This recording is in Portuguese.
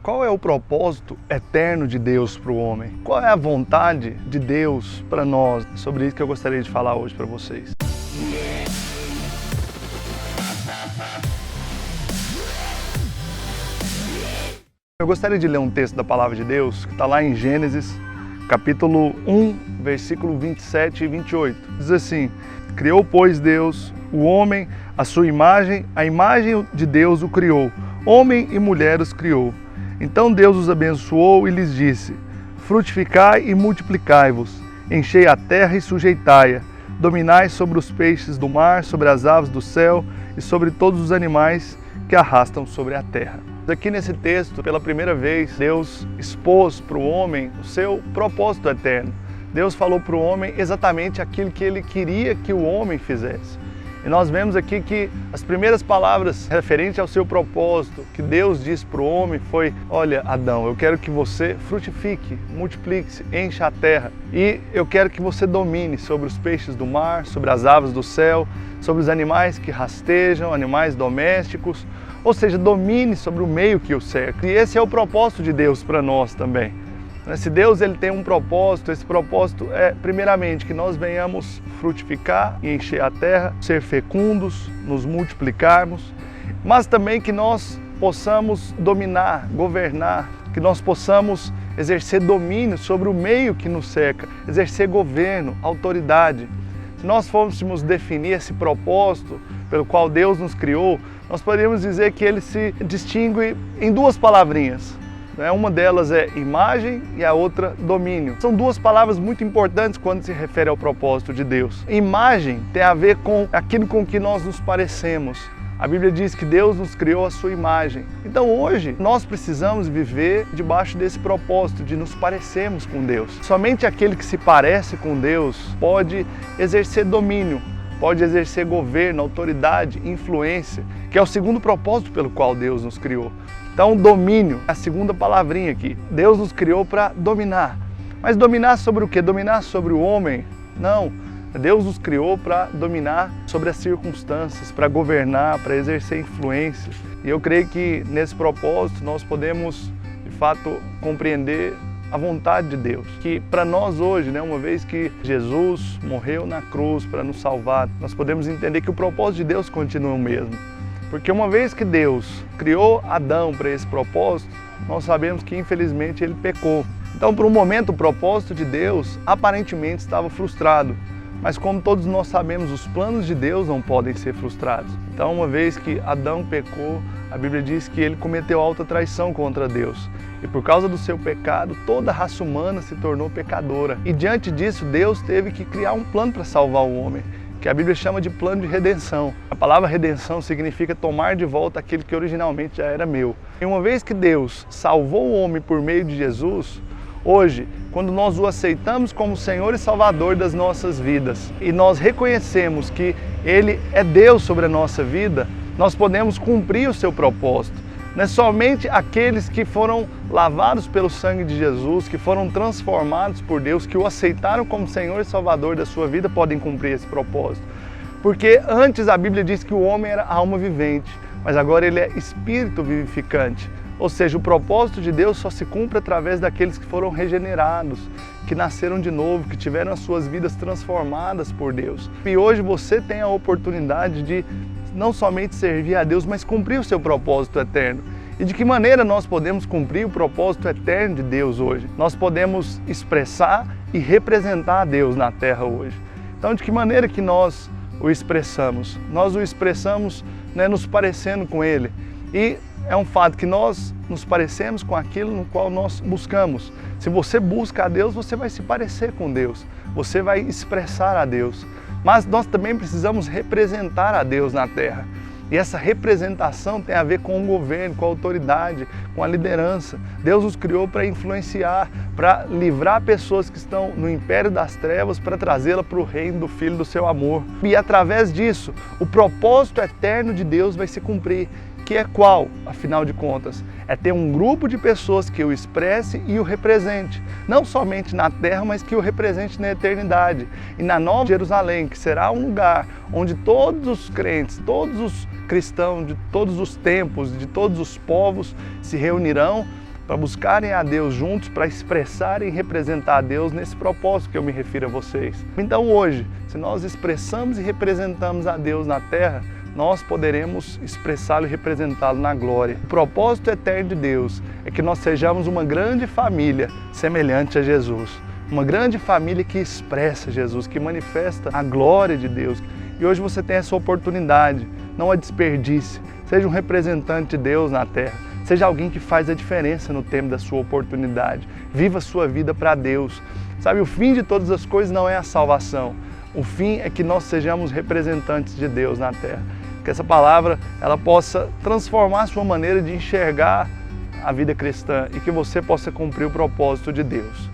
Qual é o propósito eterno de Deus para o homem? Qual é a vontade de Deus para nós? Sobre isso que eu gostaria de falar hoje para vocês. Eu gostaria de ler um texto da Palavra de Deus que está lá em Gênesis, capítulo 1, versículo 27 e 28. Diz assim: Criou, pois, Deus o homem, a sua imagem, a imagem de Deus o criou. Homem e mulher os criou. Então Deus os abençoou e lhes disse: Frutificai e multiplicai-vos, enchei a terra e sujeitai-a, dominai sobre os peixes do mar, sobre as aves do céu e sobre todos os animais que arrastam sobre a terra. Aqui nesse texto, pela primeira vez, Deus expôs para o homem o seu propósito eterno. Deus falou para o homem exatamente aquilo que ele queria que o homem fizesse. E nós vemos aqui que as primeiras palavras referentes ao seu propósito que Deus disse para o homem foi: olha, Adão, eu quero que você frutifique, multiplique-se, encha a terra. E eu quero que você domine sobre os peixes do mar, sobre as aves do céu, sobre os animais que rastejam, animais domésticos. Ou seja, domine sobre o meio que o cerca. E esse é o propósito de Deus para nós também. Se Deus ele tem um propósito, esse propósito é, primeiramente, que nós venhamos frutificar e encher a terra, ser fecundos, nos multiplicarmos, mas também que nós possamos dominar, governar, que nós possamos exercer domínio sobre o meio que nos cerca, exercer governo, autoridade. Se nós fôssemos definir esse propósito pelo qual Deus nos criou, nós poderíamos dizer que ele se distingue em duas palavrinhas. Uma delas é imagem e a outra domínio. São duas palavras muito importantes quando se refere ao propósito de Deus. Imagem tem a ver com aquilo com que nós nos parecemos. A Bíblia diz que Deus nos criou a sua imagem. Então hoje nós precisamos viver debaixo desse propósito de nos parecermos com Deus. Somente aquele que se parece com Deus pode exercer domínio, pode exercer governo, autoridade, influência, que é o segundo propósito pelo qual Deus nos criou. Então, domínio, a segunda palavrinha aqui. Deus nos criou para dominar. Mas dominar sobre o quê? Dominar sobre o homem? Não. Deus nos criou para dominar sobre as circunstâncias, para governar, para exercer influência. E eu creio que nesse propósito nós podemos, de fato, compreender a vontade de Deus. Que para nós hoje, uma vez que Jesus morreu na cruz para nos salvar, nós podemos entender que o propósito de Deus continua o mesmo. Porque uma vez que Deus criou Adão para esse propósito, nós sabemos que infelizmente ele pecou. Então, por um momento, o propósito de Deus aparentemente estava frustrado. Mas como todos nós sabemos, os planos de Deus não podem ser frustrados. Então, uma vez que Adão pecou, a Bíblia diz que ele cometeu alta traição contra Deus. E por causa do seu pecado, toda a raça humana se tornou pecadora. E diante disso, Deus teve que criar um plano para salvar o homem, que a Bíblia chama de plano de redenção. A palavra redenção significa tomar de volta aquilo que originalmente já era meu. E uma vez que Deus salvou o homem por meio de Jesus, hoje, quando nós o aceitamos como Senhor e Salvador das nossas vidas e nós reconhecemos que Ele é Deus sobre a nossa vida, nós podemos cumprir o seu propósito. Não é somente aqueles que foram lavados pelo sangue de Jesus, que foram transformados por Deus, que o aceitaram como Senhor e Salvador da sua vida, podem cumprir esse propósito. Porque antes a Bíblia diz que o homem era alma vivente, mas agora ele é espírito vivificante. Ou seja, o propósito de Deus só se cumpre através daqueles que foram regenerados, que nasceram de novo, que tiveram as suas vidas transformadas por Deus. E hoje você tem a oportunidade de não somente servir a Deus, mas cumprir o seu propósito eterno. E de que maneira nós podemos cumprir o propósito eterno de Deus hoje? Nós podemos expressar e representar a Deus na terra hoje. Então, de que maneira que nós o expressamos? Nós o expressamos nos parecendo com Ele. E é um fato que nós nos parecemos com aquilo no qual nós buscamos. Se você busca a Deus, você vai se parecer com Deus. Você vai expressar a Deus. Mas nós também precisamos representar a Deus na terra. E essa representação tem a ver com o governo, com a autoridade, com a liderança. Deus nos criou para influenciar, para livrar pessoas que estão no império das trevas, para trazê-la para o reino do Filho do seu amor. E através disso, o propósito eterno de Deus vai se cumprir. Que é qual, afinal de contas? É ter um grupo de pessoas que o expresse e o represente, não somente na terra, mas que o represente na eternidade. E na Nova Jerusalém, que será um lugar onde todos os crentes, todos os cristãos de todos os tempos, de todos os povos se reunirão para buscarem a Deus juntos, para expressarem e representar a Deus nesse propósito que eu me refiro a vocês. Então hoje, se nós expressamos e representamos a Deus na terra, nós poderemos expressá-lo e representá-lo na glória. O propósito eterno de Deus é que nós sejamos uma grande família semelhante a Jesus. Uma grande família que expressa Jesus, que manifesta a glória de Deus. E hoje você tem essa oportunidade, não a desperdice. Seja um representante de Deus na terra. Seja alguém que faz a diferença no tempo da sua oportunidade. Viva a sua vida para Deus. Sabe, o fim de todas as coisas não é a salvação. O fim é que nós sejamos representantes de Deus na terra. Que essa palavra ela possa transformar a sua maneira de enxergar a vida cristã e que você possa cumprir o propósito de Deus.